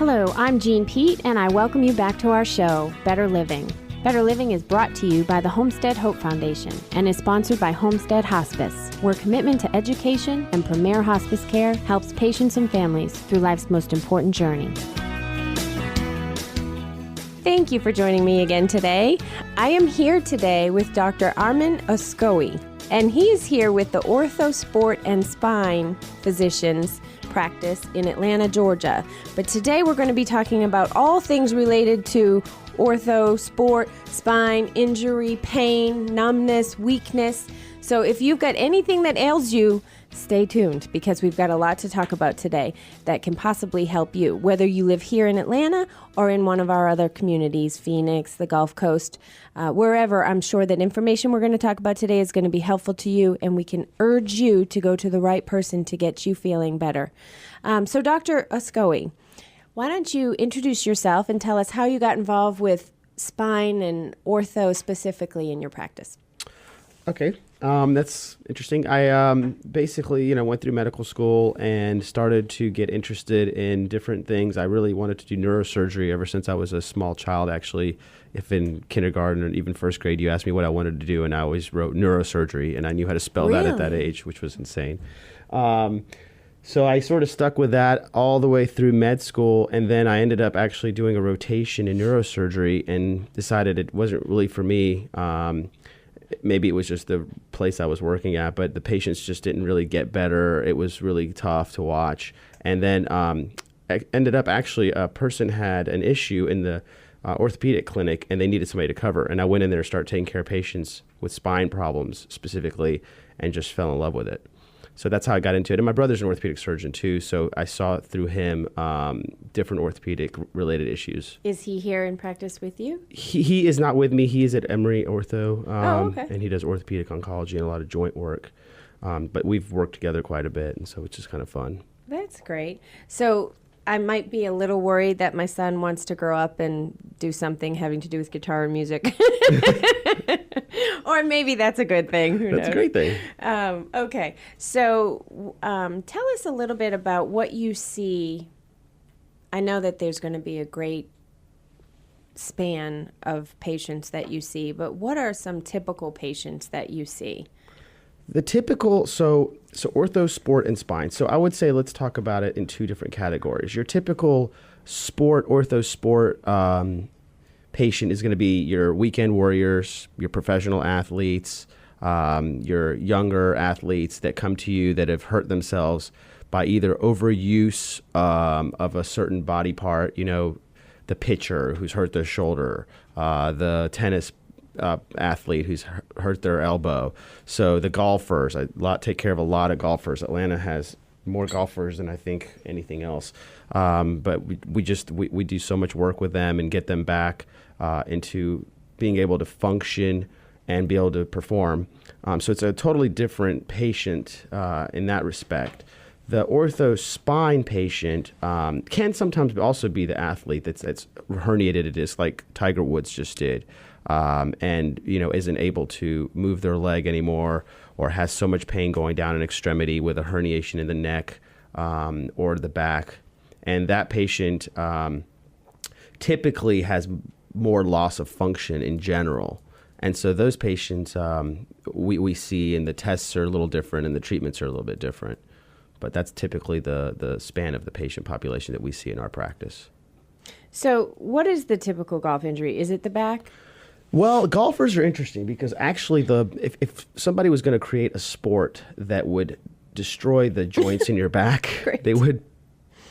Hello, I'm Jean Pete, and I welcome you back to our show, Better Living. Better Living is brought to you by the Homestead Hope Foundation and is sponsored by Homestead Hospice, where commitment to education and premier hospice care helps patients and families through life's most important journey. Thank you for joining me again today. I am here today with Dr. Armin Oskowie, and he is here with the Ortho Sport and Spine Physicians practice in Atlanta, Georgia. But today we're going to be talking about all things related to ortho, sport, spine, injury, pain, numbness, weakness. So if you've got anything that ails you, stay tuned because we've got a lot to talk about today that can possibly help you, whether you live here in Atlanta or in one of our other communities, Phoenix, the Gulf Coast, wherever. I'm sure that information we're going to talk about today is going to be helpful to you, and we can urge you to go to the right person to get you feeling better. So Dr. Oskowie, why don't you introduce yourself and tell us how you got involved with spine and ortho specifically in your practice? Okay, that's interesting. I basically, went through medical school and started to get interested in different things. I really wanted to do neurosurgery ever since I was a small child, actually. If in kindergarten or even first grade you asked me what I wanted to do, and I always wrote neurosurgery, and I knew how to spell that at that age, which was insane. So I sort of stuck with that all the way through med school, and then I ended up actually doing a rotation in neurosurgery and decided it wasn't really for me. Maybe it was just the place I was working at, but the patients just didn't really get better. It was really tough to watch. And then ended up actually a person had an issue in the orthopedic clinic, and they needed somebody to cover. And I went in there and started taking care of patients with spine problems specifically and just fell in love with it. So that's how I got into it. And my brother's an orthopedic surgeon too, so I saw it through him, different orthopedic related issues. Is he here in practice with you? He is not with me. He is at Emory Ortho, Okay. and he does orthopedic oncology and a lot of joint work. But we've worked together quite a bit, and so it's just kind of fun. That's great. So I might be a little worried that my son wants to grow up and do something having to do with guitar and music. Or maybe that's a good thing. Who knows? A great thing. Okay. So tell us a little bit about what you see. I know that there's going to be a great span of patients that you see, but what are some typical patients that you see? The typical, so ortho, sport, and spine. So I would say let's talk about it in two different categories. Your typical ortho sport patient is going to be your weekend warriors, your professional athletes, your younger athletes that come to you that have hurt themselves by either overuse of a certain body part, the pitcher who's hurt their shoulder, the tennis athlete who's hurt their elbow. So the golfers, take care of a lot of golfers. Atlanta has more golfers than I think anything else. But we do so much work with them and get them back into being able to function and be able to perform. So it's a totally different patient in that respect. The ortho spine patient can sometimes also be the athlete that's herniated a disc like Tiger Woods just did. And isn't able to move their leg anymore, or has so much pain going down an extremity with a herniation in the neck or the back. And that patient typically has more loss of function in general. And so those patients we see, and the tests are a little different and the treatments are a little bit different. But that's typically the span of the patient population that we see in our practice. So what is the typical golf injury? Is it the back? Well, golfers are interesting because actually if somebody was going to create a sport that would destroy the joints in your back, they would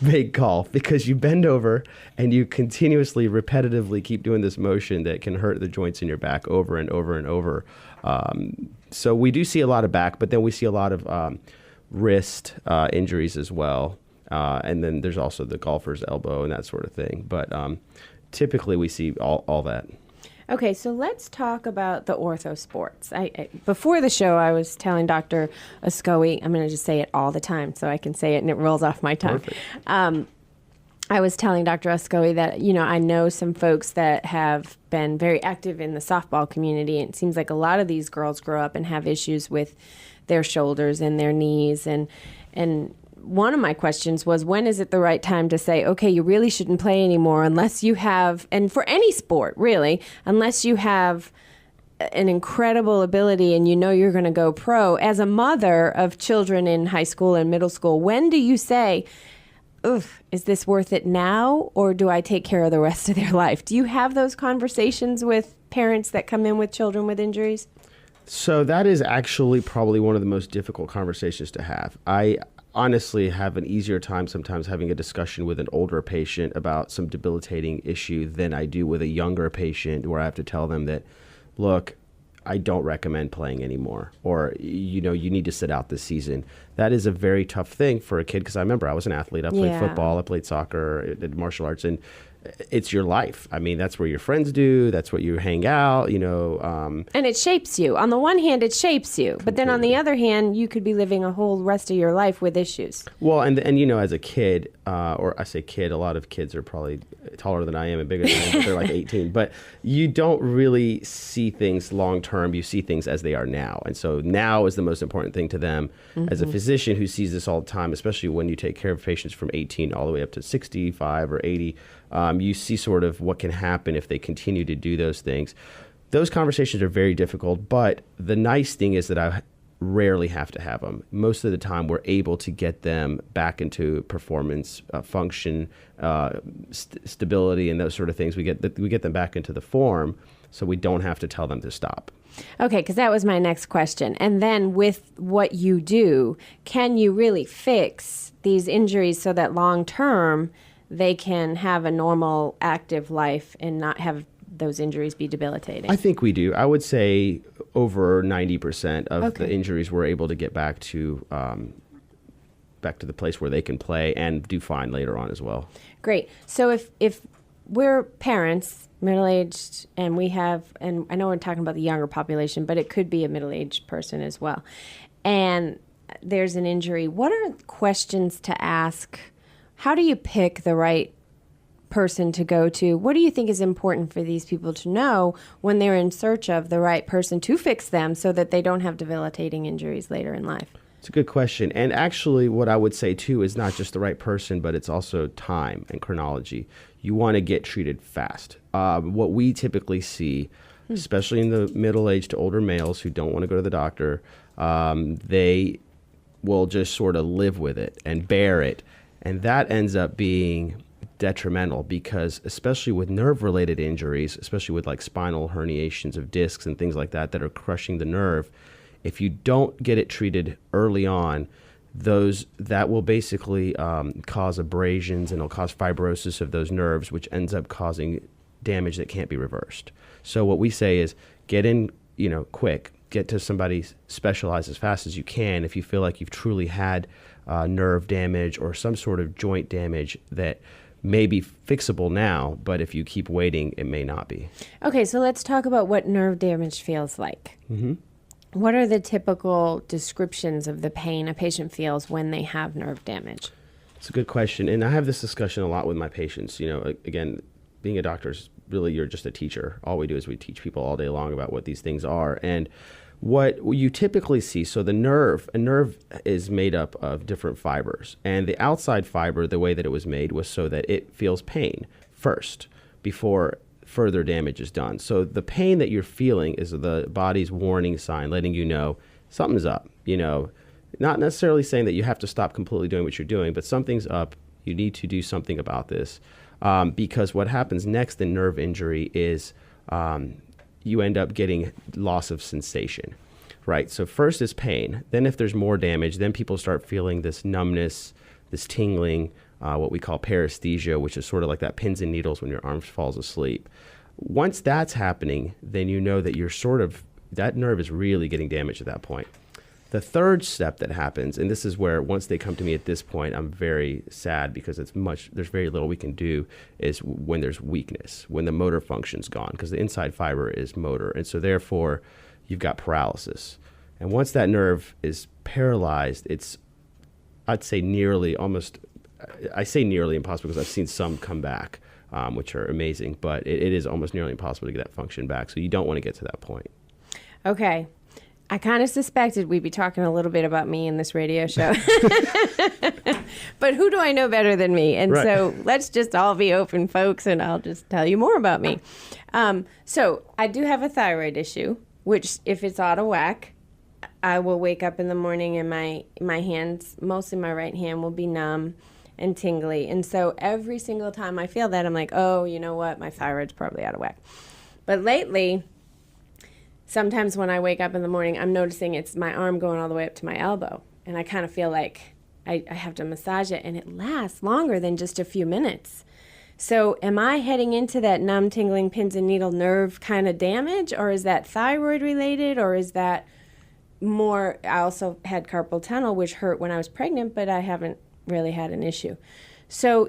make golf, because you bend over and you continuously, repetitively keep doing this motion that can hurt the joints in your back over and over and over. So we do see a lot of back, but then we see a lot of wrist injuries as well. And then there's also the golfer's elbow and that sort of thing. But typically we see all that. Okay, so let's talk about the ortho sports. Before the show, I was telling Dr. Oskowie, I'm going to just say it all the time so I can say it and it rolls off my tongue. Perfect. I was telling Dr. Oskowie that, I know some folks that have been very active in the softball community, and it seems like a lot of these girls grow up and have issues with their shoulders and their knees, and one of my questions was, when is it the right time to say, okay, you really shouldn't play anymore unless you have, and for any sport, really, unless you have an incredible ability and you know you're going to go pro. As a mother of children in high school and middle school, when do you say, oof, is this worth it now, or do I take care of the rest of their life? Do you have those conversations with parents that come in with children with injuries? So that is actually probably one of the most difficult conversations to have. I honestly have an easier time sometimes having a discussion with an older patient about some debilitating issue than I do with a younger patient, where I have to tell them that, look, I don't recommend playing anymore, or, you need to sit out this season. That is a very tough thing for a kid, because I remember I was an athlete. I played football, I played soccer, I did martial arts, and it's your life. I mean, that's where your friends do, that's what you hang out, And it shapes you. On the one hand, it shapes you, but then on the other hand, you could be living a whole rest of your life with issues. Well, and as a kid, or I say kid, a lot of kids are probably taller than I am and bigger than I am, but they're like 18. But you don't really see things long term. You see things as they are now. And so now is the most important thing to them. As a physician who sees this all the time, especially when you take care of patients from 18 all the way up to 65 or 80, you see sort of what can happen if they continue to do those things. Those conversations are very difficult, but the nice thing is that I rarely have to have them. Most of the time, we're able to get them back into performance, function, stability, and those sort of things. We get them back into the form, so we don't have to tell them to stop. Okay, because that was my next question. And then with what you do, can you really fix these injuries so that long term they can have a normal, active life and not have those injuries be debilitating? I think we do. I would say over 90% of the injuries we're able to get back to the place where they can play and do fine later on as well. Great. So if we're parents, middle-aged, and we have, and I know we're talking about the younger population, but it could be a middle-aged person as well, and there's an injury, what are questions to ask? How do you pick the right person to go to? What do you think is important for these people to know when they're in search of the right person to fix them so that they don't have debilitating injuries later in life? It's a good question. And actually, what I would say, too, is not just the right person, but it's also time and chronology. You want to get treated fast. What we typically see, especially in the middle-aged to older males who don't want to go to the doctor, they will just sort of live with it and bear it. And that ends up being detrimental because, especially with nerve-related injuries, especially with like spinal herniations of discs and things like that are crushing the nerve, if you don't get it treated early on, that will basically cause abrasions, and it'll cause fibrosis of those nerves, which ends up causing damage that can't be reversed. So what we say is get in, quick, get to somebody specialized as fast as you can if you feel like you've truly had nerve damage or some sort of joint damage that may be fixable now, but if you keep waiting, it may not be. Okay, so let's talk about what nerve damage feels like. Mm-hmm. What are the typical descriptions of the pain a patient feels when they have nerve damage? It's a good question, and I have this discussion a lot with my patients. Again, being a doctor is really, you're just a teacher. All we do is we teach people all day long about what these things are. And what you typically see, so a nerve is made up of different fibers. And the outside fiber, the way that it was made was so that it feels pain first before further damage is done. So the pain that you're feeling is the body's warning sign, letting you know something's up. Not necessarily saying that you have to stop completely doing what you're doing, but something's up. You need to do something about this. Because what happens next in nerve injury is you end up getting loss of sensation, right? So first is pain. Then if there's more damage, then people start feeling this numbness, this tingling, what we call paresthesia, which is sort of like that pins and needles when your arm falls asleep. Once that's happening, then you know that that nerve is really getting damaged at that point. The third step that happens, and this is where once they come to me at this point, I'm very sad because there's very little we can do, is when there's weakness, when the motor function's gone, because the inside fiber is motor. And so therefore, you've got paralysis. And once that nerve is paralyzed, I'd say nearly impossible because I've seen some come back, which are amazing, but it is almost nearly impossible to get that function back. So you don't want to get to that point. Okay. I kind of suspected we'd be talking a little bit about me in this radio show. But who do I know better than me? And Right. so let's just all be open, folks, and I'll just tell you more about me. So I do have a thyroid issue, which if it's out of whack, I will wake up in the morning and my hands, mostly my right hand, will be numb and tingly. And so every single time I feel that, I'm like, oh, you know what? My thyroid's probably out of whack. But lately, sometimes when I wake up in the morning, I'm noticing it's my arm going all the way up to my elbow. And I kind of feel like I have to massage it, and it lasts longer than just a few minutes. So am I heading into that numb, tingling, pins and needle nerve kind of damage, or is that thyroid related, or is that more? I also had carpal tunnel, which hurt when I was pregnant, but I haven't really had an issue. So,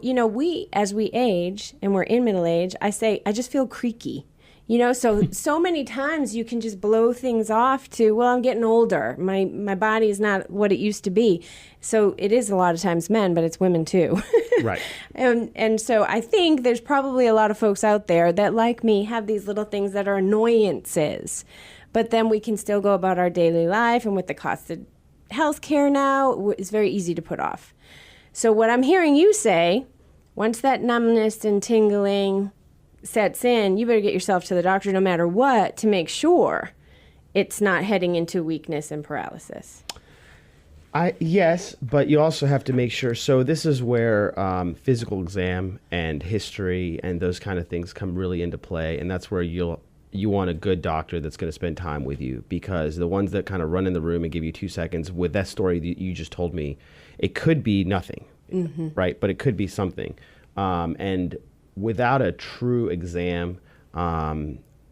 as we age and we're in middle age, I just feel creaky. So many times you can just blow things off to, well, I'm getting older. My body is not what it used to be. So it is a lot of times men, but it's women too. Right. And so I think there's probably a lot of folks out there that, like me, have these little things that are annoyances. But then we can still go about our daily life, and with the cost of healthcare now, it's very easy to put off. So what I'm hearing you say, once that numbness and tingling sets in, you better get yourself to the doctor no matter what to make sure it's not heading into weakness and paralysis. Yes, but you also have to make sure. So this is where physical exam and history and those kind of things come really into play, and that's where you want a good doctor that's going to spend time with you, because the ones that kind of run in the room and give you 2 seconds with that story that you just told me, it could be nothing, right? But it could be something, and without a true exam,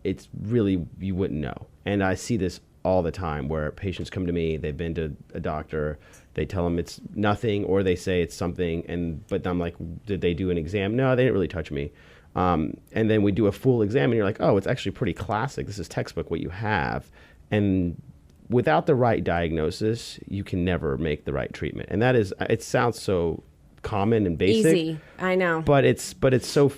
it's really, you wouldn't know. And I see this all the time where patients come to me, they've been to a doctor, they tell them it's nothing, or they say it's something, but I'm like, did they do an exam? No, they didn't really touch me. And then we do a full exam and you're like, oh, it's actually pretty classic. This is textbook what you have. And without the right diagnosis, you can never make the right treatment. And that is, it sounds so common and basic. Easy, I know. But it's so,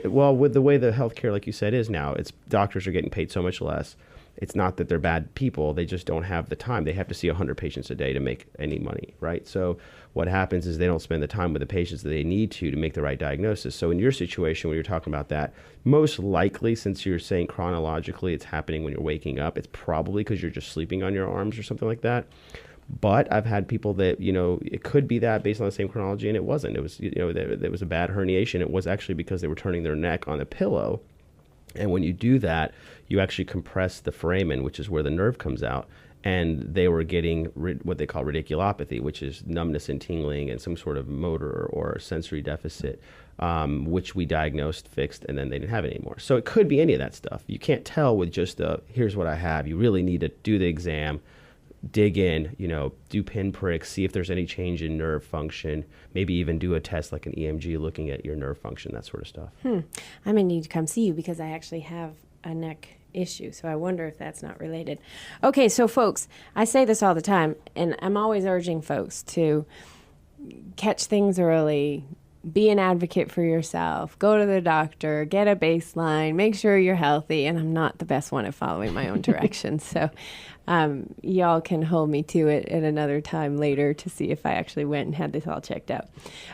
well, with the way the healthcare, like you said, is now, it's doctors are getting paid so much less. It's not that they're bad people. They just don't have the time. They have to see 100 patients a day to make any money, right? So what happens is they don't spend the time with the patients that they need to make the right diagnosis. So in your situation, when you're talking about that, most likely, since you're saying chronologically it's happening when you're waking up, it's probably because you're just sleeping on your arms or something like that. But I've had people that, it could be that based on the same chronology, and it wasn't. It was, there was a bad herniation. It was actually because they were turning their neck on a pillow. And when you do that, you actually compress the foramen, which is where the nerve comes out. And they were getting what they call radiculopathy, which is numbness and tingling and some sort of motor or sensory deficit, which we diagnosed, fixed, and then they didn't have it anymore. So it could be any of that stuff. You can't tell with just here's what I have. You really need to do the exam, dig in, do pin pricks, see if there's any change in nerve function, maybe even do a test like an EMG looking at your nerve function, that sort of stuff. I'm going to need to come see you because I actually have a neck issue, so I wonder if that's not related. Okay, so folks, I say this all the time, and I'm always urging folks to catch things early, be an advocate for yourself, go to the doctor, get a baseline, make sure you're healthy, and I'm not the best one at following my own directions, so y'all can hold me to it at another time later to see if I actually went and had this all checked out.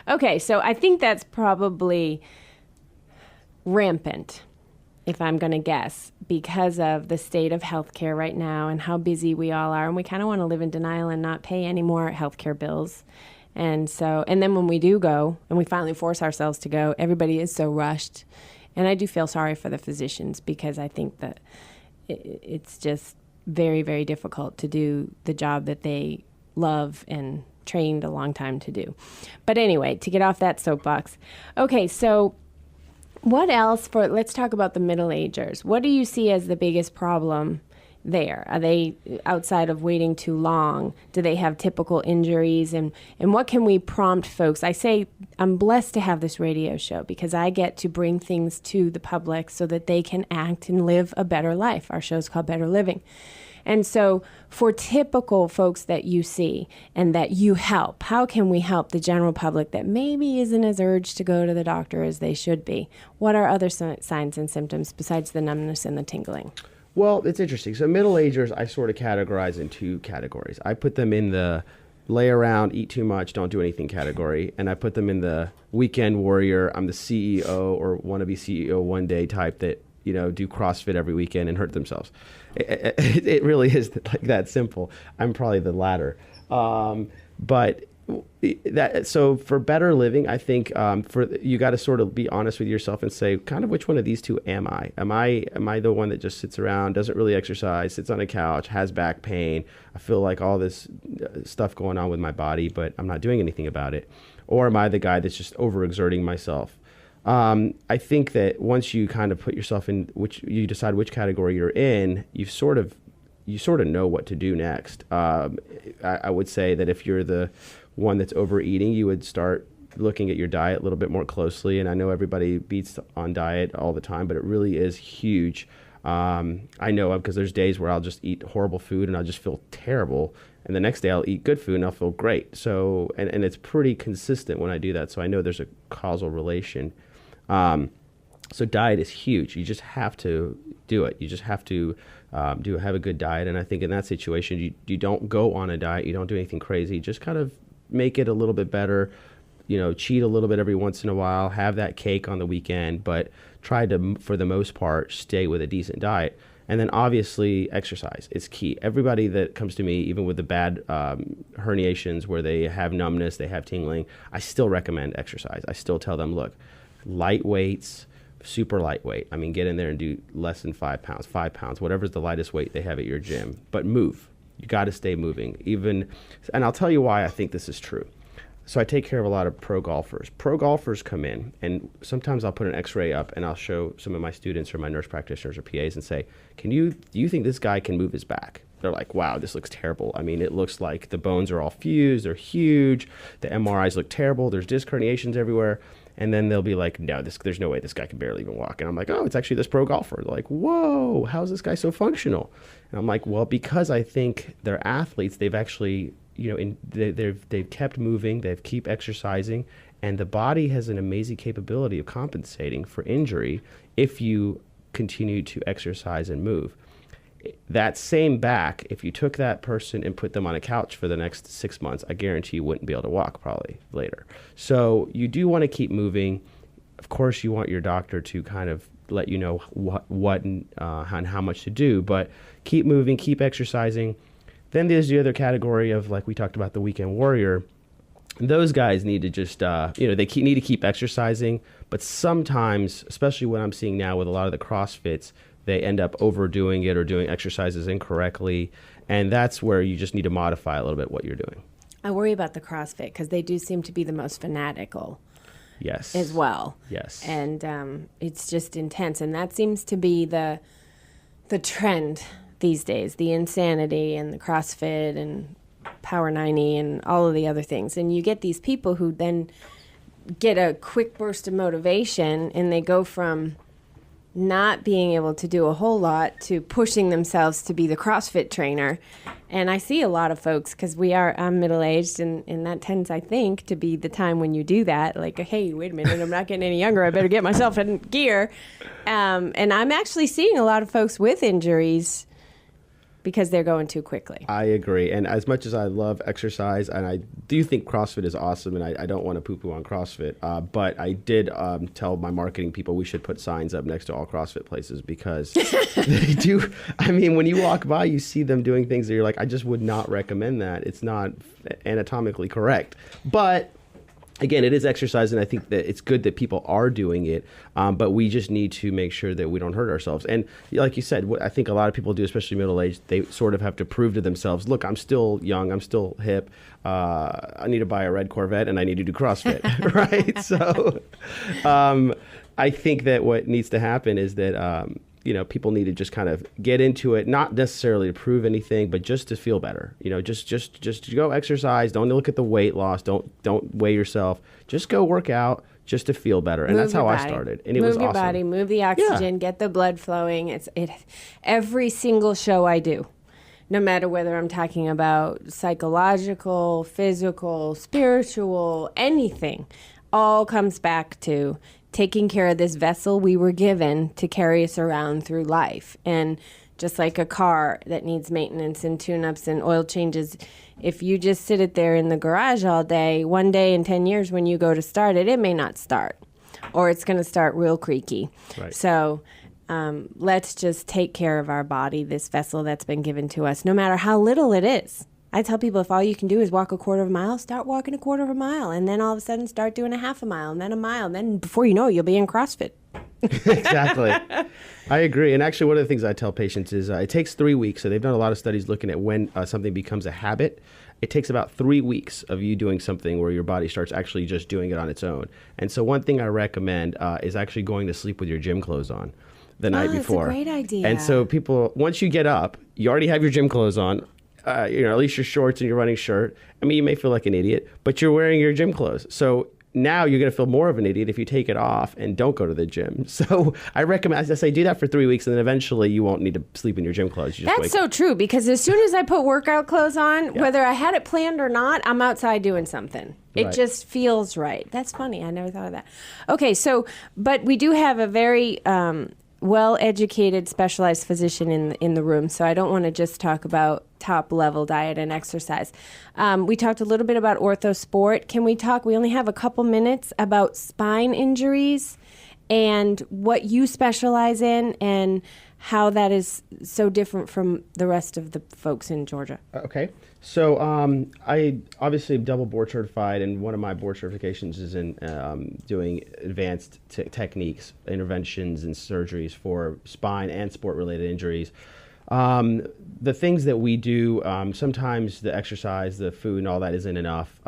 Okay, so I think that's probably rampant, if I'm going to guess, because of the state of healthcare right now and how busy we all are, and we kind of want to live in denial and not pay any more healthcare bills. And then when we do go, and we finally force ourselves to go, everybody is so rushed. And I do feel sorry for the physicians, because I think that it's just very, very difficult to do the job that they love and trained a long time to do. But anyway, to get off that soapbox. Okay, so what else let's talk about the middle-agers. What do you see as the biggest problem there? Are they, outside of waiting too long, do they have typical injuries? And what can we prompt folks? I say I'm blessed to have this radio show because I get to bring things to the public so that they can act and live a better life. Our show's called Better Living. And so for typical folks that you see and that you help, how can we help the general public that maybe isn't as urged to go to the doctor as they should be? What are other signs and symptoms besides the numbness and the tingling? Well, it's interesting. So middle-agers, I sort of categorize in two categories. I put them in the lay around, eat too much, don't do anything category. And I put them in the weekend warrior, I'm the CEO or wannabe CEO one day type that, do CrossFit every weekend and hurt themselves. It really is like that simple. I'm probably the latter. But so for better living, I think you got to sort of be honest with yourself and say, kind of which one of these two am I? Am I the one that just sits around, doesn't really exercise, sits on a couch, has back pain? I feel like all this stuff going on with my body, but I'm not doing anything about it. Or am I the guy that's just overexerting myself? I think that once you kind of put yourself in you decide which category you're in, you sort of know what to do next. I would say that if you're the one that's overeating, you would start looking at your diet a little bit more closely. And I know everybody beats on diet all the time, but it really is huge. I know because there's days where I'll just eat horrible food and I'll just feel terrible. And the next day I'll eat good food and I'll feel great. So, and it's pretty consistent when I do that. So I know there's a causal relation. So diet is huge. You just have to do it. You just have to have a good diet. And I think in that situation, you don't go on a diet. You don't do anything crazy. Just kind of make it a little bit better. Cheat a little bit every once in a while. Have that cake on the weekend, but try to, for the most part, stay with a decent diet. And then obviously exercise is key. Everybody that comes to me, even with the bad herniations where they have numbness, they have tingling, I still recommend exercise. I still tell them, look, light weights, super lightweight. I mean, get in there and do less than 5 pounds, whatever's the lightest weight they have at your gym. But move. You got to stay moving. And I'll tell you why I think this is true. So I take care of a lot of pro golfers. Pro golfers come in, and sometimes I'll put an x-ray up and I'll show some of my students or my nurse practitioners or PAs and say, do you think this guy can move his back? They're like, wow, this looks terrible. I mean, it looks like the bones are all fused. They're huge. The MRIs look terrible. There's disc herniations everywhere. And then they'll be like, no, there's no way this guy can barely even walk. And I'm like, oh, it's actually this pro golfer. They're like, whoa, how's this guy so functional? And I'm like, well, because I think they're athletes. They've actually, they've kept moving. They've keep exercising. And the body has an amazing capability of compensating for injury if you continue to exercise and move. That same back, if you took that person and put them on a couch for the next 6 months, I guarantee you wouldn't be able to walk probably later. So you do want to keep moving. Of course, you want your doctor to kind of let you know what and how much to do, but keep moving, keep exercising. Then there's the other category of, like we talked about, the weekend warrior. Those guys need to just, need to keep exercising, but sometimes, especially what I'm seeing now with a lot of the CrossFits, they end up overdoing it or doing exercises incorrectly. And that's where you just need to modify a little bit what you're doing. I worry about the CrossFit because they do seem to be the most fanatical. Yes. As well. Yes. And it's just intense. And that seems to be the trend these days, the insanity and the CrossFit and Power 90 and all of the other things. And you get these people who then get a quick burst of motivation and they go from not being able to do a whole lot to pushing themselves to be the CrossFit trainer. And I see a lot of folks, because I'm middle-aged, and that tends, I think, to be the time when you do that. Like, hey, wait a minute, I'm not getting any younger. I better get myself in gear. And I'm actually seeing a lot of folks with injuries because they're going too quickly. I agree. And as much as I love exercise, and I do think CrossFit is awesome, and I don't want to poo-poo on CrossFit, but I did tell my marketing people we should put signs up next to all CrossFit places because they do. I mean, when you walk by, you see them doing things that you're like, I just would not recommend that. It's not anatomically correct. But again, it is exercise, and I think that it's good that people are doing it, but we just need to make sure that we don't hurt ourselves. And like you said, what I think a lot of people do, especially middle-aged, they sort of have to prove to themselves, look, I'm still young, I'm still hip, I need to buy a red Corvette, and I need to do CrossFit, right? So I think that what needs to happen is that people need to just kind of get into it, not necessarily to prove anything, but just to feel better. Just go exercise. Don't look at the weight loss. Don't weigh yourself. Just go work out just to feel better. And that's how I started. And it was awesome. Move your body, move the oxygen, get the blood flowing. Every single show I do, no matter whether I'm talking about psychological, physical, spiritual, anything, all comes back to taking care of this vessel we were given to carry us around through life, and just like a car that needs maintenance and tune-ups and oil changes. If you just sit it there in the garage all day, one day in 10 years when you go to start it, it may not start, or it's going to start real creaky. Right. So let's just take care of our body, this vessel that's been given to us, no matter how little it is. I tell people if all you can do is walk a quarter of a mile, start walking a quarter of a mile, and then all of a sudden start doing a half a mile, and then a mile, and then before you know it, you'll be in CrossFit. Exactly. I agree. And actually, one of the things I tell patients is it takes 3 weeks. So they've done a lot of studies looking at when something becomes a habit. It takes about 3 weeks of you doing something where your body starts actually just doing it on its own. And so one thing I recommend is actually going to sleep with your gym clothes on the night before. That's a great idea. And so people, once you get up, you already have your gym clothes on. At least your shorts and your running shirt. I mean, you may feel like an idiot, but you're wearing your gym clothes. So now you're going to feel more of an idiot if you take it off and don't go to the gym. So I recommend, as I say, do that for 3 weeks, and then eventually you won't need to sleep in your gym clothes. You just That's so true, because as soon as I put workout clothes on, whether I had it planned or not, I'm outside doing something. It Right. just feels right. That's funny. I never thought of that. Okay, so, but we do have a very well-educated, specialized physician in the room, so I don't want to just talk about top-level diet and exercise. We talked a little bit about orthosport. Can we talk, we only have a couple minutes, about spine injuries and what you specialize in and how that is so different from the rest of the folks in Georgia? Okay. So I obviously am double board certified, and one of my board certifications is in doing advanced techniques, interventions, and surgeries for spine and sport-related injuries. The things that we do, sometimes the exercise, the food, and all that isn't enough.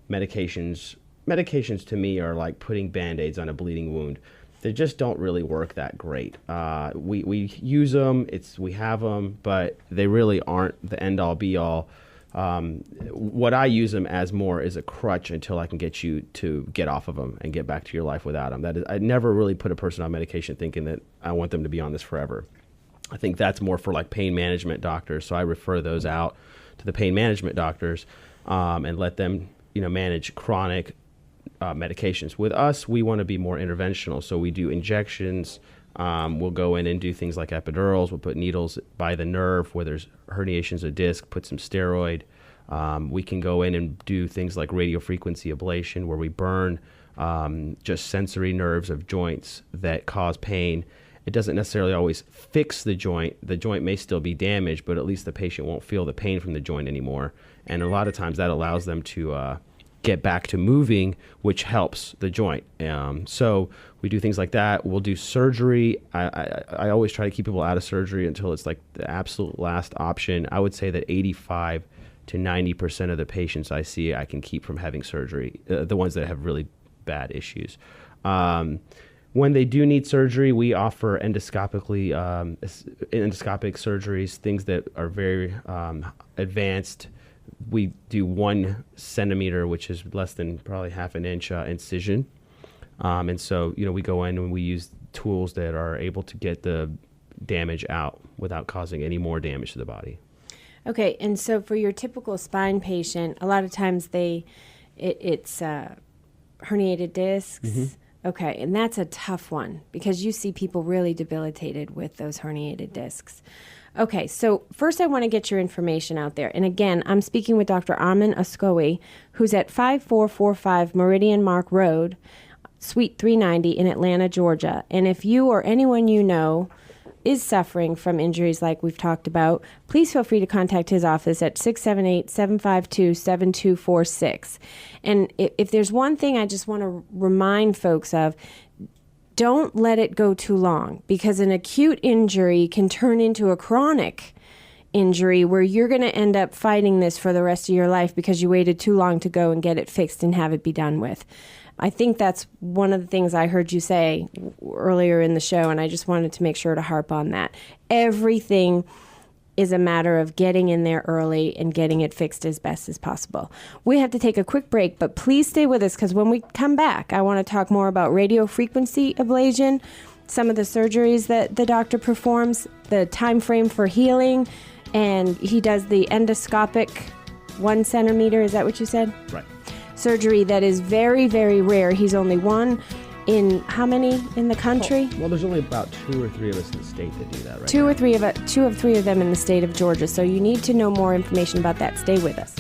Medications to me are like putting Band-Aids on a bleeding wound. They just don't really work that great. We use them, we have them, but they really aren't the end-all, be-all. What I use them as more is a crutch until I can get you to get off of them and get back to your life without them. That is, I never really put a person on medication thinking that I want them to be on this forever. I think that's more for like pain management doctors, so I refer those out to the pain management doctors and let them, manage chronic medications. With us, we want to be more interventional, so we do injections. We'll go in and do things like epidurals. We'll put needles by the nerve where there's herniations of disc, put some steroid. We can go in and do things like radiofrequency ablation where we burn just sensory nerves of joints that cause pain. It doesn't necessarily always fix the joint. The joint may still be damaged, but at least the patient won't feel the pain from the joint anymore. And a lot of times that allows them to get back to moving, which helps the joint. So we do things like that. We'll do surgery. I always try to keep people out of surgery until it's like the absolute last option. I would say that 85 to 90% of the patients I see, I can keep from having surgery, the ones that have really bad issues. When they do need surgery, we offer endoscopic surgeries, things that are very advanced. We do 1 centimeter, which is less than probably half an inch incision. And so, we go in and we use tools that are able to get the damage out without causing any more damage to the body. Okay, and so for your typical spine patient, a lot of times it's herniated discs. Mm-hmm. Okay, and that's a tough one because you see people really debilitated with those herniated discs. Okay, so first I want to get your information out there. And again, I'm speaking with Dr. Armin Oskowi, who's at 5445 Meridian Mark Road, Suite 390 in Atlanta, Georgia. And if you or anyone you know is suffering from injuries like we've talked about, please feel free to contact his office at 678-752-7246. And if there's one thing I just want to remind folks of, don't let it go too long, because an acute injury can turn into a chronic injury where you're going to end up fighting this for the rest of your life because you waited too long to go and get it fixed and have it be done with. I think that's one of the things I heard you say earlier in the show, and I just wanted to make sure to harp on that. Everything is a matter of getting in there early and getting it fixed as best as possible. We have to take a quick break, but please stay with us because when we come back, I want to talk more about radiofrequency ablation, some of the surgeries that the doctor performs, the time frame for healing, and he does the endoscopic 1 centimeter, is that what you said? Right. Surgery that is very, very rare. He's only one in how many in the country? Well, there's only about 2 or 3 of us in the state that do that, right? Two of three of them in the state of Georgia. So you need to know more information about that. Stay with us.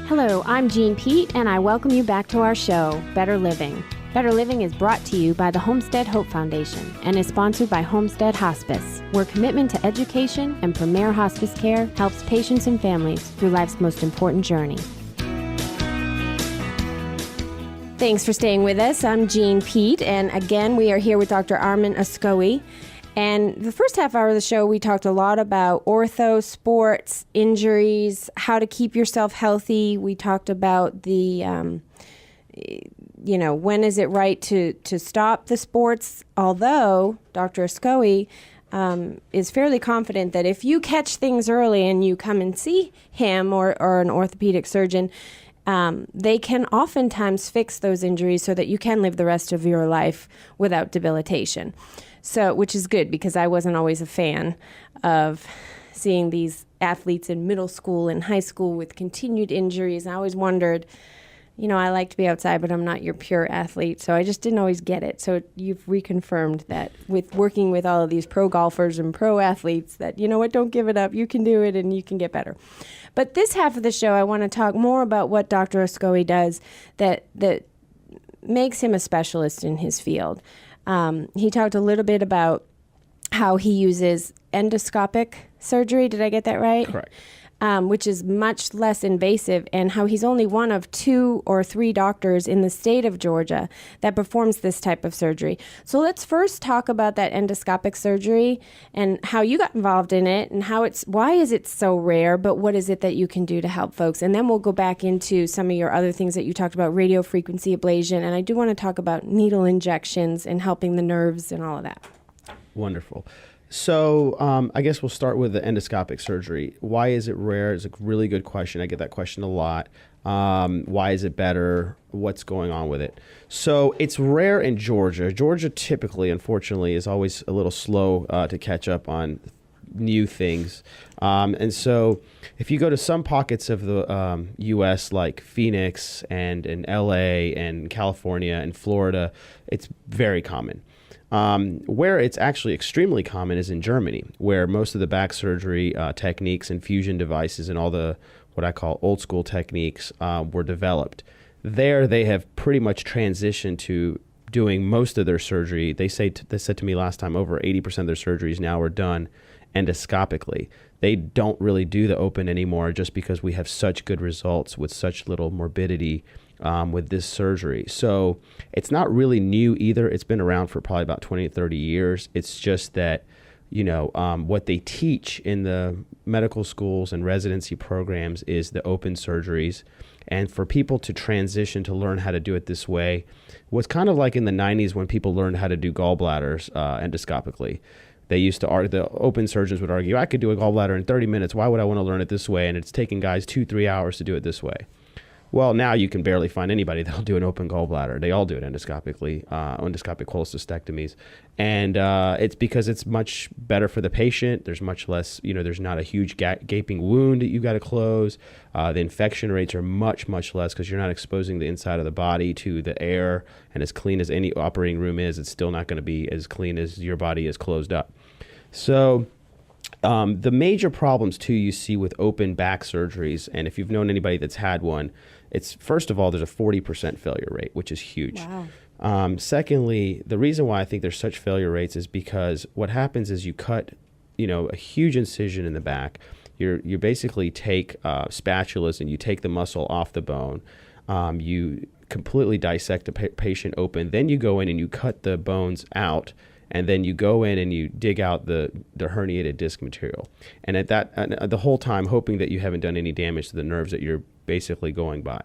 Hello, I'm Jean Pete, and I welcome you back to our show, Better Living. Better Living is brought to you by the Homestead Hope Foundation and is sponsored by Homestead Hospice, where commitment to education and premier hospice care helps patients and families through life's most important journey. Thanks for staying with us. I'm Jean Pete, and again, we are here with Dr. Armin Oskowie. And the first half hour of the show, we talked a lot about ortho, sports, injuries, how to keep yourself healthy. We talked about the, when is it right to stop the sports? Although Dr. Oskowie is fairly confident that if you catch things early and you come and see him or an orthopedic surgeon, they can oftentimes fix those injuries so that you can live the rest of your life without debilitation. So, which is good because I wasn't always a fan of seeing these athletes in middle school and high school with continued injuries. I always wondered, I like to be outside, but I'm not your pure athlete. So I just didn't always get it. So you've reconfirmed that with working with all of these pro golfers and pro athletes that, don't give it up. You can do it and you can get better. But this half of the show, I want to talk more about what Dr. Oskowie does that makes him a specialist in his field. He talked a little bit about how he uses endoscopic surgery. Did I get that right? Correct. Which is much less invasive, and how he's only one of 2 or 3 doctors in the state of Georgia that performs this type of surgery. So let's first talk about that endoscopic surgery and how you got involved in it and why is it so rare, but what is it that you can do to help folks? And then we'll go back into some of your other things that you talked about, radio frequency ablation, and I do want to talk about needle injections and helping the nerves and all of that. Wonderful. So I guess we'll start with the endoscopic surgery. Why is it rare? It's a really good question. I get that question a lot. Why is it better? What's going on with it? So it's rare in Georgia. Georgia typically, unfortunately, is always a little slow to catch up on new things. And so if you go to some pockets of the U.S. like Phoenix and in L.A. and California and Florida, it's very common. Where it's actually extremely common is in Germany, where most of the back surgery techniques and fusion devices and all the what I call old school techniques were developed. There, they have pretty much transitioned to doing most of their surgery. They said to me last time over 80% of their surgeries now are done endoscopically. They don't really do the open anymore just because we have such good results with such little morbidity with this surgery. So it's not really new either. It's been around for probably about 20 to 30 years. It's just that, what they teach in the medical schools and residency programs is the open surgeries. And for people to transition to learn how to do it this way was kind of like in the 90s when people learned how to do gallbladders endoscopically. They used to argue, the open surgeons would argue, I could do a gallbladder in 30 minutes. Why would I want to learn it this way? And it's taking guys 2-3 hours to do it this way. Well, now you can barely find anybody that'll do an open gallbladder. They all do it endoscopically, endoscopic cholecystectomies. And it's because it's much better for the patient. There's much less, there's not a huge gaping wound that you got to close. The infection rates are much, much less because you're not exposing the inside of the body to the air. And as clean as any operating room is, it's still not going to be as clean as your body is closed up. So the major problems, too, you see with open back surgeries, and if you've known anybody that's had one, it's, first of all, there's a 40% failure rate, which is huge. Wow. Secondly, the reason why I think there's such failure rates is because what happens is you cut, a huge incision in the back. You basically take spatulas and you take the muscle off the bone. You completely dissect the patient open. Then you go in and you cut the bones out. And then you go in and you dig out the herniated disc material. And at that, the whole time, hoping that you haven't done any damage to the nerves that you're basically going by.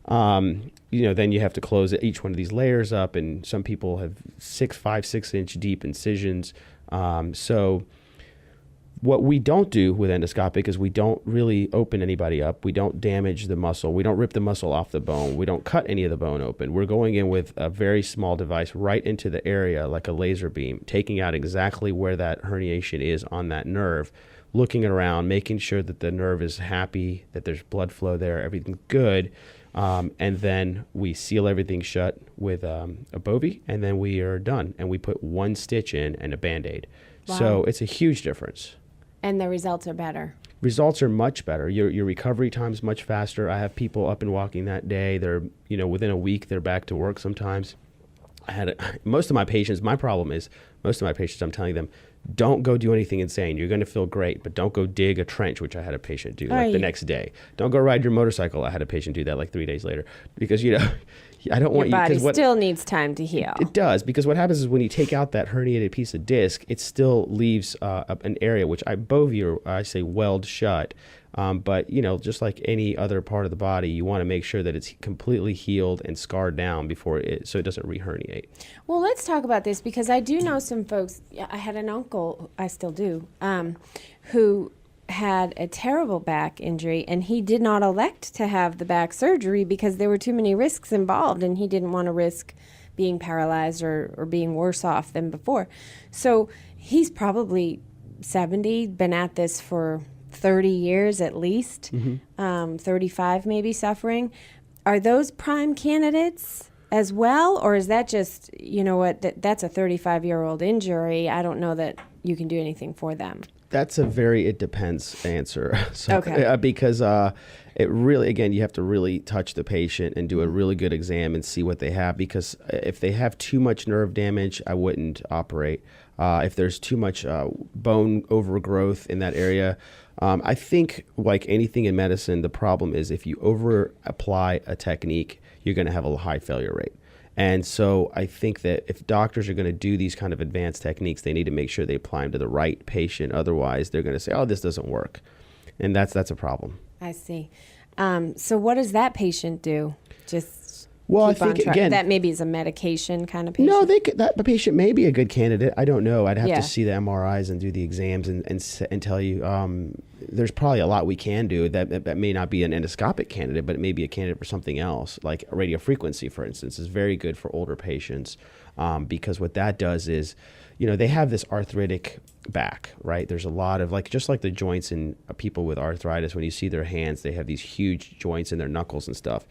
Then you have to close each one of these layers up, and some people have 5-6 inch deep incisions. So What we don't do with endoscopic is we don't really open anybody up. We don't damage the muscle. We don't rip the muscle off the bone. We don't cut any of the bone open. We're going in with a very small device right into the area like a laser beam, taking out exactly where that herniation is on that nerve, looking around, making sure that the nerve is happy, that there's blood flow there, everything's good. And then we seal everything shut with a Bovie, and then we are done. And we put one stitch in and a Band-Aid. Wow. So it's a huge difference. And the results are better. Results are much better. Your recovery time's much faster. I have people up and walking that day. They're, within a week, they're back to work sometimes. Most of my patients, my problem is, I'm telling them, don't go do anything insane. You're going to feel great, but don't go dig a trench, which I had a patient do the next day. Don't go ride your motorcycle. I had a patient do that like 3 days later because, I don't want you. Your body still needs time to heal. It does, because what happens is when you take out that herniated piece of disc, it still leaves an area which I say weld shut. But just like any other part of the body, you want to make sure that it's completely healed and scarred down so it doesn't re-herniate. Well, let's talk about this because I do know some folks. I had an uncle, I still do, who had a terrible back injury, and he did not elect to have the back surgery because there were too many risks involved, and he didn't want to risk being paralyzed or being worse off than before. So he's probably 70, been at this for 30 years at least, 35 maybe suffering. Are those prime candidates as well, or is that just, that's a 35-year-old injury? I don't know that you can do anything for them. That's a very it depends answer. Okay. Because it really, again, you have to really touch the patient and do a really good exam and see what they have. Because if they have too much nerve damage, I wouldn't operate. If there's too much bone overgrowth in that area, I think like anything in medicine, the problem is if you over apply a technique, you're going to have a high failure rate. And so I think that if doctors are going to do these kind of advanced techniques, they need to make sure they apply them to the right patient. Otherwise, they're going to say, oh, this doesn't work. And that's a problem. I see. So what does that patient do? Just I think, again, that maybe is a medication kind of patient? No, that patient may be a good candidate. I don't know. I'd have to see the MRIs and do the exams and tell you there's probably a lot we can do that may not be an endoscopic candidate, but it may be a candidate for something else. Like radiofrequency, for instance, is very good for older patients because what that does is, they have this arthritic back, right? There's a lot of just like the joints in people with arthritis, when you see their hands, they have these huge joints in their knuckles and stuff.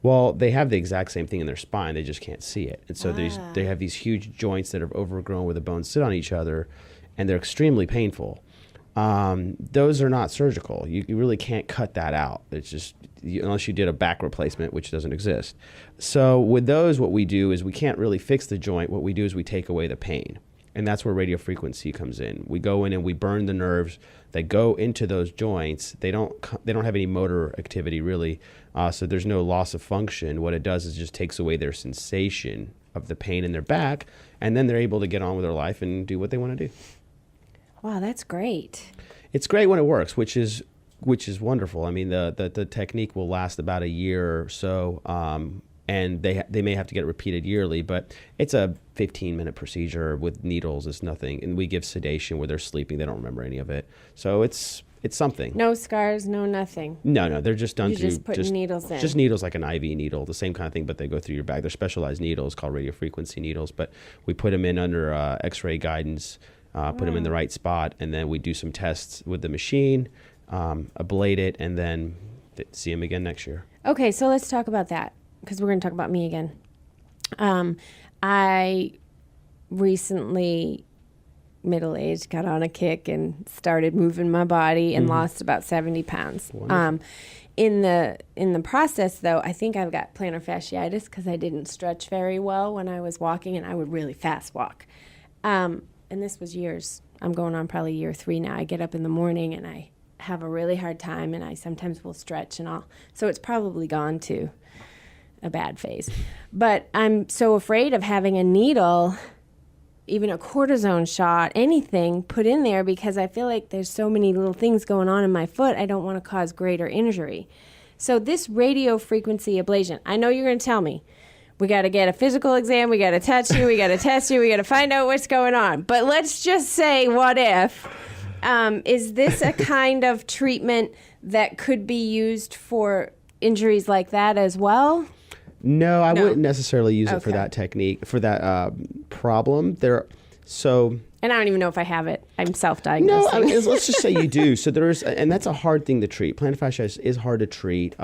Well, they have the exact same thing in their spine. They just can't see it. And so they have these huge joints that are overgrown where the bones sit on each other, and they're extremely painful. Those are not surgical. You really can't cut that out. It's just, unless you did a back replacement, which doesn't exist. So with those, what we do is we can't really fix the joint. What we do is we take away the pain. And that's where radiofrequency comes in. We go in and we burn the nerves that go into those joints. They don't have any motor activity really, so there's no loss of function. What it does is just takes away their sensation of the pain in their back, and then they're able to get on with their life and do what they want to do. Wow, that's great. It's great when it works, which is wonderful. I mean, the technique will last about a year or so. And they may have to get it repeated yearly, but it's a 15-minute procedure with needles. It's nothing. And we give sedation where they're sleeping. They don't remember any of it. So it's something. No scars, no nothing. No, they're just done You're just putting needles in. Just needles like an IV needle, the same kind of thing, but they go through your back. They're specialized needles called radiofrequency needles, but we put them in under X-ray guidance, put them in the right spot, and then we do some tests with the machine, ablate it, and then see them again next year. Okay, so let's talk about that, because we're going to talk about me again. I recently, middle-aged, got on a kick and started moving my body and lost about 70 pounds. In the process, though, I think I've got plantar fasciitis because I didn't stretch very well when I was walking, and I would really fast walk. And this was years. I'm going on probably year 3 now. I get up in the morning and I have a really hard time, and I sometimes will stretch and all. So it's probably gone to a bad phase. But I'm so afraid of having a needle, even a cortisone shot, anything put in there, because I feel like there's so many little things going on in my foot. I don't want to cause greater injury. So this radio frequency ablation, I know you're going to tell me, we got to get a physical exam, we got to touch you, we got to test you, we got to find out what's going on. But let's just say, what if Is this a kind of treatment that could be used for injuries like that as well? No, I wouldn't necessarily use it for Okay. that technique, for that problem. And I don't even know if I have it. I'm No, self-diagnosing. I mean, let's just say you do. So and that's a hard thing to treat. Plantar fasciitis is hard to treat.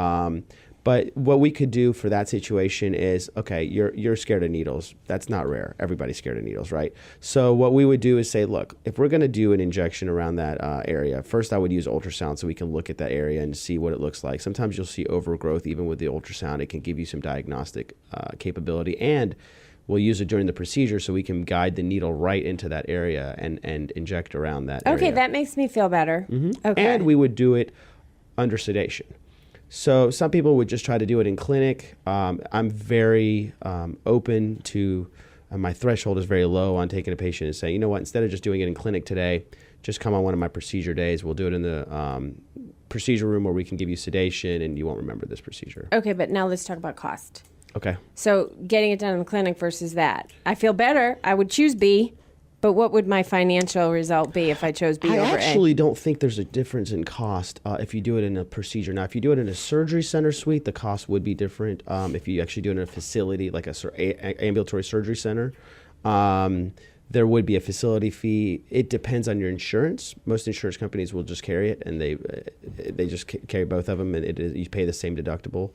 But what we could do for that situation is, okay, you're scared of needles. That's not rare. Everybody's scared of needles, right? So what we would do is say, look, if we're going to do an injection around that area, first I would use ultrasound so we can look at that area and see what it looks like. Sometimes you'll see overgrowth even with the ultrasound. It can give you some diagnostic capability, and we'll use it during the procedure so we can guide the needle right into that area and inject around that area. Okay, that makes me feel better. Okay. And we would do it under sedation. So some people would just try to do it in clinic. I'm very open to, my threshold is very low on taking a patient and saying, you know what, instead of just doing it in clinic today, just come on one of my procedure days. We'll do it in the procedure room where we can give you sedation and you won't remember this procedure. Okay, but now let's talk about cost. Okay. So getting it done in the clinic versus that. I feel better. I would choose B, but what would my financial result be if I chose B I over A? actually don't think there's a difference in cost if you do it in a procedure. Now, if you do it in a surgery center suite, the cost would be different. If you actually do it in a facility like a ambulatory surgery center, there would be a facility fee. It depends on your insurance. Most insurance companies will just carry it, and they just carry both of them, and you pay the same deductible.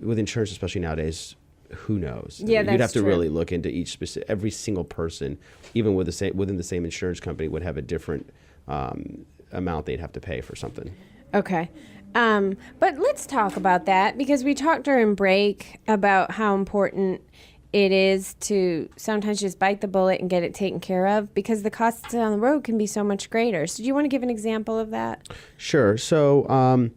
With insurance, especially nowadays, who knows? Yeah, You'd have that's to true. really look into every single person, even with within the same insurance company, would have a different amount they'd have to pay for something. Okay. But let's talk about that because we talked during break about how important it is to sometimes just bite the bullet and get it taken care of because the costs down the road can be so much greater. So do you want to give an example of that? Sure. So,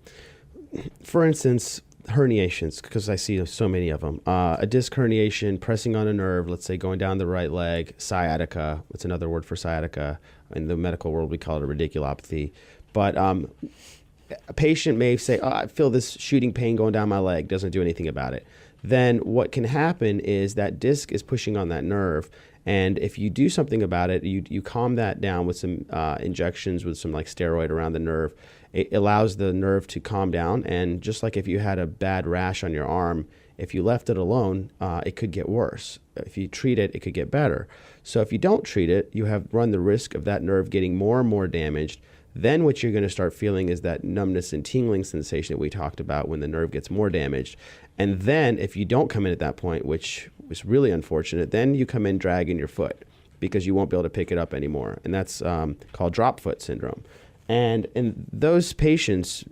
for instance, herniations, because I see so many of them. A disc herniation, pressing on a nerve, let's say going down the right leg, sciatica. What's another word for sciatica? In the medical world, we call it a radiculopathy. But a patient may say, oh, I feel this shooting pain going down my leg, doesn't do anything about it. Then what can happen is that disc is pushing on that nerve. And if you do something about it, you calm that down with some injections with some like steroid around the nerve. It allows the nerve to calm down. And just like if you had a bad rash on your arm, if you left it alone, it could get worse. If you treat it, it could get better. So if you don't treat it, you have run the risk of that nerve getting more and more damaged. Then what you're going to start feeling is that numbness and tingling sensation that we talked about when the nerve gets more damaged. And then if you don't come in at that point, which is really unfortunate, then you come in dragging your foot because you won't be able to pick it up anymore. And that's called drop foot syndrome. And in those patients,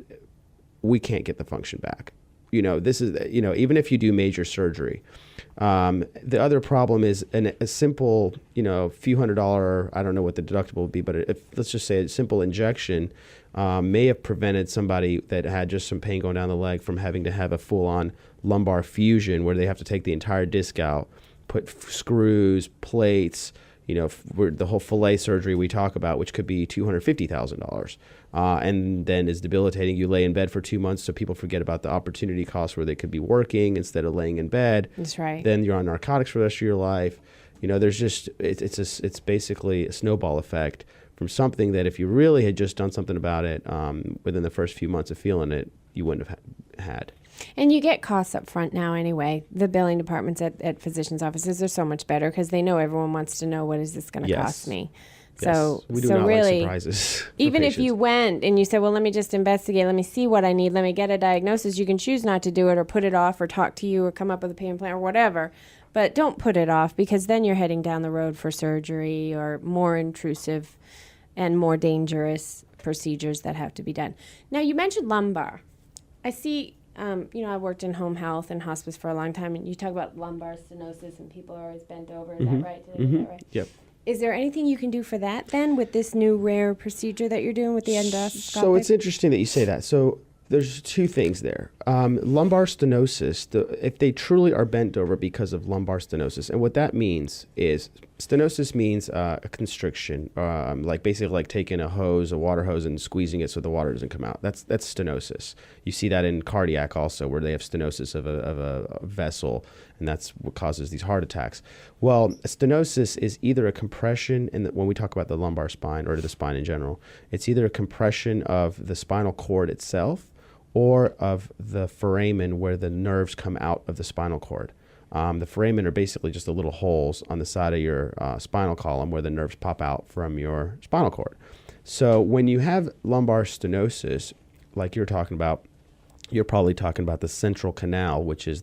we can't get the function back. This is, even if you do major surgery. The other problem is a simple, few $100, I don't know what the deductible would be, but let's just say a simple injection may have prevented somebody that had just some pain going down the leg from having to have a full-on lumbar fusion where they have to take the entire disc out, put screws, plates, the whole fillet surgery we talk about, which could be $250,000, and then is debilitating. You lay in bed for 2 months, so people forget about the opportunity cost where they could be working instead of laying in bed. That's right. Then you're on narcotics for the rest of your life. There's just it's basically a snowball effect from something that if you really had just done something about it within the first few months of feeling it, you wouldn't have had. And you get costs up front now anyway. The billing departments at physicians' offices are so much better because they know everyone wants to know what is this going to cost me. So, yes. We do so not really, like surprises. even if patients. you went and you said, well, let me just investigate, let me see what I need, let me get a diagnosis, you can choose not to do it or put it off or talk to you or come up with a payment plan or whatever. But don't put it off because then you're heading down the road for surgery or more intrusive and more dangerous procedures that have to be done. Now, you mentioned lumbar. I see... I worked in home health and hospice for a long time, and you talk about lumbar stenosis, and people are always bent over. Is that right? Did I get that right? Yep. Is there anything you can do for that then with this new rare procedure that you're doing with the endoscopic? So it's interesting that you say that. So There's two things there. Lumbar stenosis, if they truly are bent over because of lumbar stenosis, and what that means is stenosis means a constriction, like basically like taking a water hose, and squeezing it so the water doesn't come out. That's stenosis. You see that in cardiac also, where they have stenosis of a vessel, and that's what causes these heart attacks. Well, stenosis is either a compression, and when we talk about the lumbar spine or the spine in general, it's either a compression of the spinal cord itself or of the foramen where the nerves come out of the spinal cord. The foramen are basically just the little holes on the side of your spinal column where the nerves pop out from your spinal cord. So when you have lumbar stenosis, like you're talking about, you're probably talking about the central canal, which is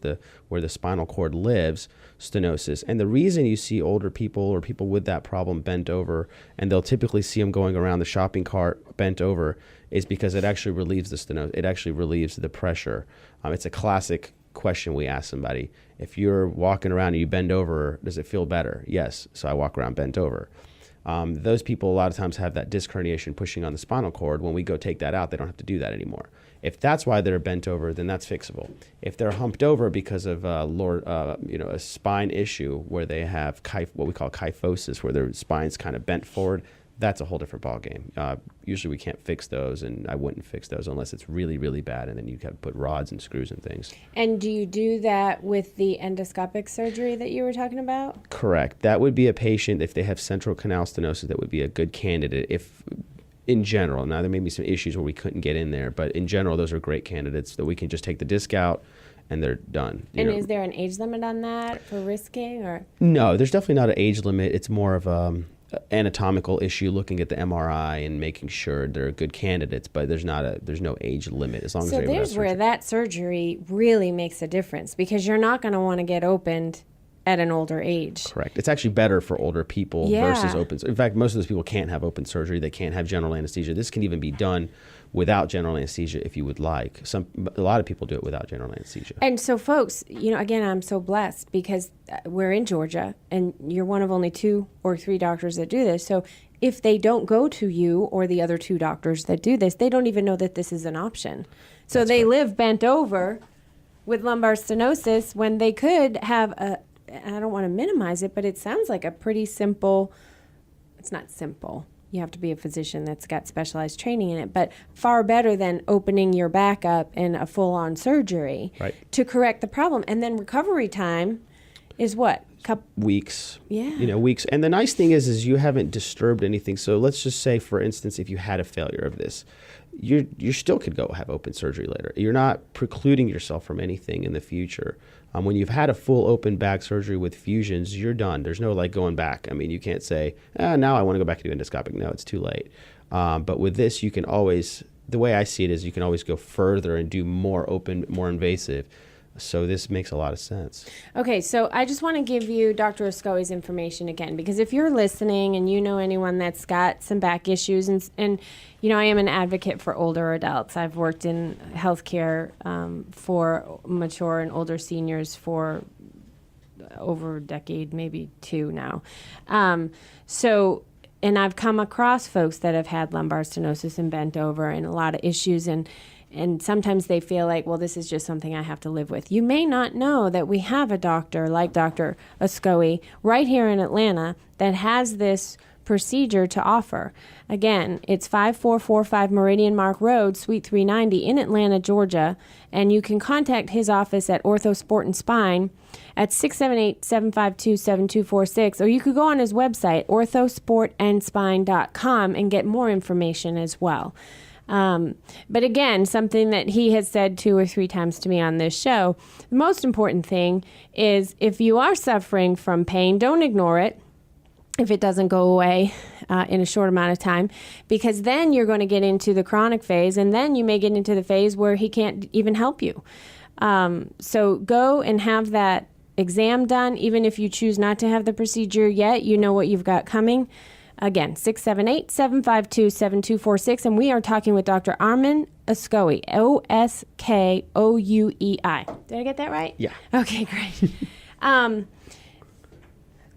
where the spinal cord lives, stenosis. And the reason you see older people or people with that problem bent over, and they'll typically see them going around the shopping cart bent over, is because it actually relieves the stenosis. It actually relieves the pressure. It's a classic question we ask somebody. If you're walking around and you bend over, does it feel better? Yes. So I walk around bent over. Those people a lot of times have that disc herniation pushing on the spinal cord. When we go take that out, they don't have to do that anymore. If that's why they're bent over, then that's fixable. If they're humped over because of a spine issue where they have what we call kyphosis, where their spine's kind of bent forward, that's a whole different ballgame. Usually we can't fix those, and I wouldn't fix those unless it's really, really bad, and then you have to put rods and screws and things. And do you do that with the endoscopic surgery that you were talking about? Correct. That would be a patient, if they have central canal stenosis, that would be a good candidate if, in general. Now, there may be some issues where we couldn't get in there, but in general, those are great candidates that we can just take the disc out and they're done. And is there an age limit on that for risking? Or? No, there's definitely not an age limit. It's more of anatomical issue, looking at the MRI and making sure they're good candidates, but there's no age limit as long as they're able to have surgery. So there's where that surgery really makes a difference, because you're not going to want to get opened at an older age. Correct. It's actually better for older people versus open. In fact, most of those people can't have open surgery. They can't have general anesthesia. This can even be done without general anesthesia if you would like. A lot of people do it without general anesthesia. And so, folks, again, I'm so blessed because we're in Georgia, and you're one of only 2 or 3 doctors that do this. So if they don't go to you or the other 2 doctors that do this, they don't even know that this is an option. So That's they live bent over with lumbar stenosis when they could have I don't want to minimize it, but it sounds like a pretty simple, it's not simple. You have to be a physician that's got specialized training in it, but far better than opening your back up in a full-on surgery to correct the problem. And then recovery time is what? Weeks. Yeah. Weeks. And the nice thing is you haven't disturbed anything. So let's just say, for instance, if you had a failure of this, you still could go have open surgery later. You're not precluding yourself from anything in the future. When you've had a full open back surgery with fusions, you're done. There's no going back. I mean, you can't say, now I want to go back and do endoscopic. No, it's too late. But with this, you can always, the way I see it is you can always go further and do more open, more invasive. So this makes a lot of sense. Okay, so I just want to give you Dr. Oscoi's information again, because if you're listening and you know anyone that's got some back issues, and I am an advocate for older adults. I've worked in healthcare for mature and older seniors for over a decade, maybe 2 now. And I've come across folks that have had lumbar stenosis and bent over and a lot of issues, and sometimes they feel like, well, this is just something I have to live with. You may not know that we have a doctor like Dr. Oscoi right here in Atlanta that has this procedure to offer. Again, it's 5445 Meridian Mark Road, Suite 390 in Atlanta, Georgia. And you can contact his office at Ortho Sport and Spine at 678-752-7246. Or you could go on his website, orthosportandspine.com, and get more information as well. But again, something that he has said 2 or 3 times to me on this show, the most important thing is if you are suffering from pain, don't ignore it if it doesn't go away in a short amount of time, because then you're going to get into the chronic phase, and then you may get into the phase where he can't even help you. So go and have that exam done. Even if you choose not to have the procedure yet, you know what you've got coming. Again, 678-752-7246, and we are talking with Dr. Armin Oscoi, Oskoui. Did I get that right? Yeah. Okay, great.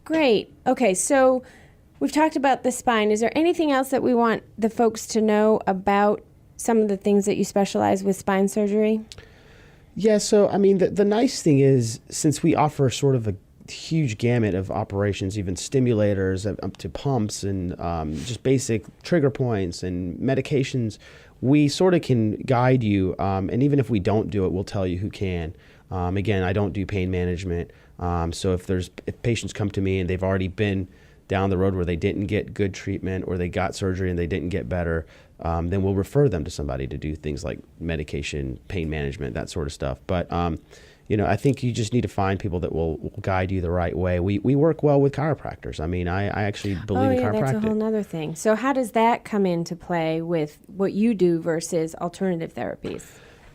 Great. Okay, so we've talked about the spine. Is there anything else that we want the folks to know about some of the things that you specialize with spine surgery? Yeah, so I mean, the nice thing is, since we offer sort of a huge gamut of operations, even stimulators up to pumps and just basic trigger points and medications, we sort of can guide you. And even if we don't do it, we'll tell you who can. Again, I don't do pain management. So if patients come to me and they've already been down the road where they didn't get good treatment or they got surgery and they didn't get better, then we'll refer them to somebody to do things like medication, pain management, that sort of stuff. But I think you just need to find people that will guide you the right way. We work well with chiropractors. I mean, I actually believe in chiropractic. That's a whole other thing. So how does that come into play with what you do versus alternative therapies?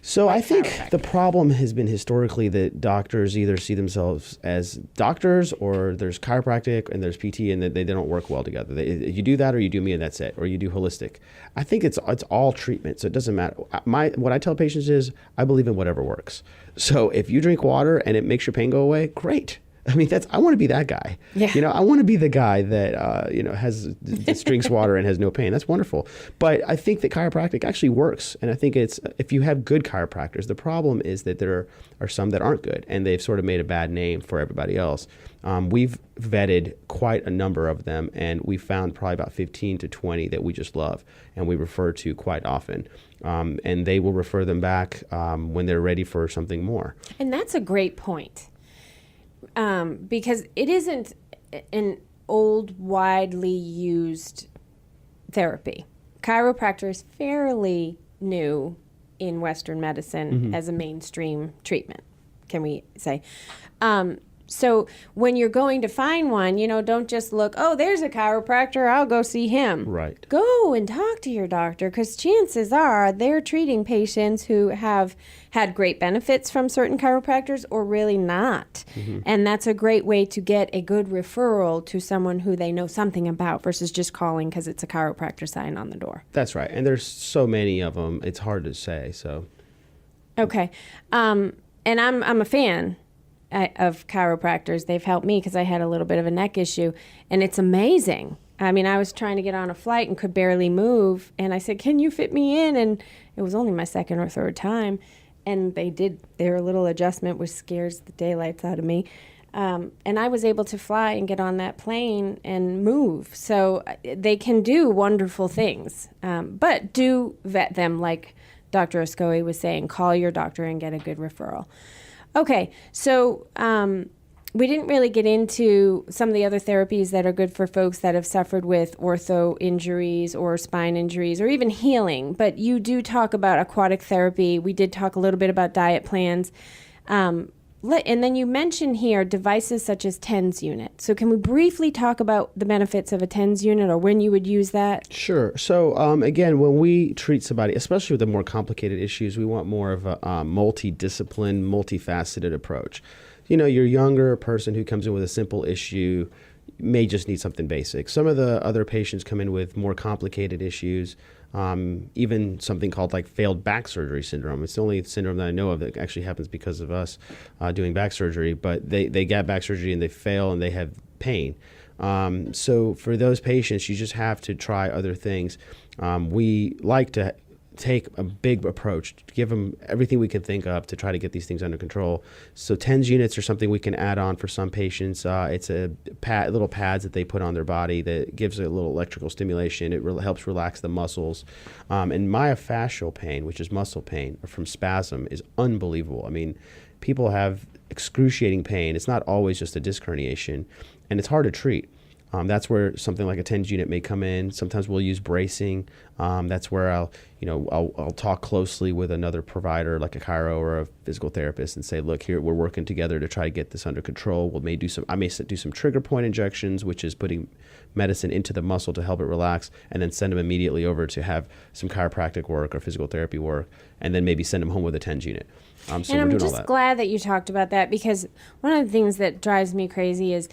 So I think the problem has been historically that doctors either see themselves as doctors, or there's chiropractic and there's PT, and that they don't work well together. You do that or you do me and that's it, or you do holistic. I think it's all treatment, so it doesn't matter. What I tell patients is I believe in whatever works. So if you drink water and it makes your pain go away, great. I mean, I want to be that guy. Yeah. I want to be the guy that, that drinks water and has no pain. That's wonderful. But I think that chiropractic actually works. And I think if you have good chiropractors, the problem is that there are some that aren't good, and they've sort of made a bad name for everybody else. We've vetted quite a number of them, and we found probably about 15 to 20 that we just love and we refer to quite often. And they will refer them back when they're ready for something more. And that's a great point. Because it isn't an old, widely used therapy. Chiropractor is fairly new in Western medicine as a mainstream treatment, can we say. So when you're going to find one, don't just look, oh, there's a chiropractor, I'll go see him. Right. Go and talk to your doctor, because chances are they're treating patients who have had great benefits from certain chiropractors or really not. And that's a great way to get a good referral to someone who they know something about versus just calling because it's a chiropractor sign on the door. That's right. And there's so many of them, it's hard to say. So. Okay. And I'm a fan of chiropractors. They've helped me because I had a little bit of a neck issue, and it's amazing. I mean, I was trying to get on a flight and could barely move, and I said, can you fit me in? And it was only my second or third time, and they did their little adjustment, which scares the daylights out of me. And I was able to fly and get on that plane and move. So they can do wonderful things, but do vet them, like Dr. Ascoe was saying. Call your doctor and get a good referral. Okay, so we didn't really get into some of the other therapies that are good for folks that have suffered with ortho injuries or spine injuries or even healing, but you do talk about aquatic therapy. We did talk a little bit about diet plans. And then you mentioned here devices such as TENS unit. So can we briefly talk about the benefits of a TENS unit or when you would use that? Sure. So again, when we treat somebody, especially with the more complicated issues, we want more of a multidiscipline, multifaceted approach. Your younger person who comes in with a simple issue may just need something basic. Some of the other patients come in with more complicated issues, even something called like failed back surgery syndrome. It's the only syndrome that I know of that actually happens because of us doing back surgery, but they get back surgery and they fail and they have pain. So for those patients, you just have to try other things. We like to take a big approach, to give them everything we can think of to try to get these things under control. So TENS units are something we can add on for some patients. It's a little pads that they put on their body that gives a little electrical stimulation. It helps relax the muscles. And myofascial pain, which is muscle pain from spasm, is unbelievable. I mean, people have excruciating pain. It's not always just a disc herniation, and it's hard to treat. That's where something like a TENS unit may come in. Sometimes we'll use bracing. That's where I'll talk closely with another provider like a chiro or a physical therapist and say, look, here we're working together to try to get this under control. I may do some trigger point injections, which is putting medicine into the muscle to help it relax, and then send them immediately over to have some chiropractic work or physical therapy work, and then maybe send them home with a TENS unit. So and we're I'm doing just all that. glad that you talked about that, because one of the things that drives me crazy is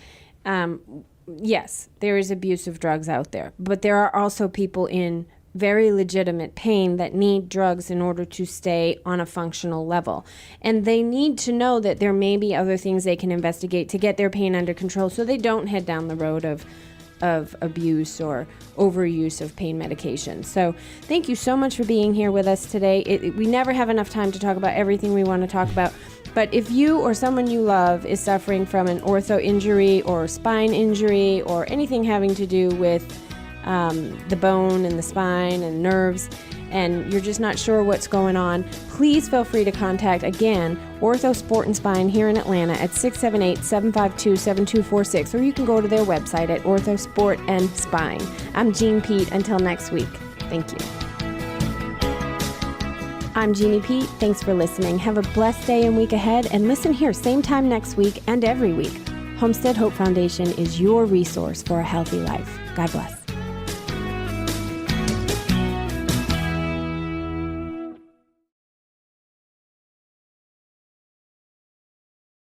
yes, there is abuse of drugs out there, but there are also people in very legitimate pain that need drugs in order to stay on a functional level. And they need to know that there may be other things they can investigate to get their pain under control so they don't head down the road of of abuse or overuse of pain medication. So thank you so much for being here with us today. We never have enough time to talk about everything we want to talk about. But if you or someone you love is suffering from an ortho injury or spine injury or anything having to do with the bone and the spine and nerves, and you're just not sure what's going on, please feel free to contact, again, Ortho Sport and Spine here in Atlanta at 678-752-7246, or you can go to their website at Ortho Sport and Spine. I'm Jean Pete. Until next week, thank you. I'm Jeannie Pete. Thanks for listening. Have a blessed day and week ahead, and listen here same time next week and every week. Homestead Hope Foundation is your resource for a healthy life. God bless.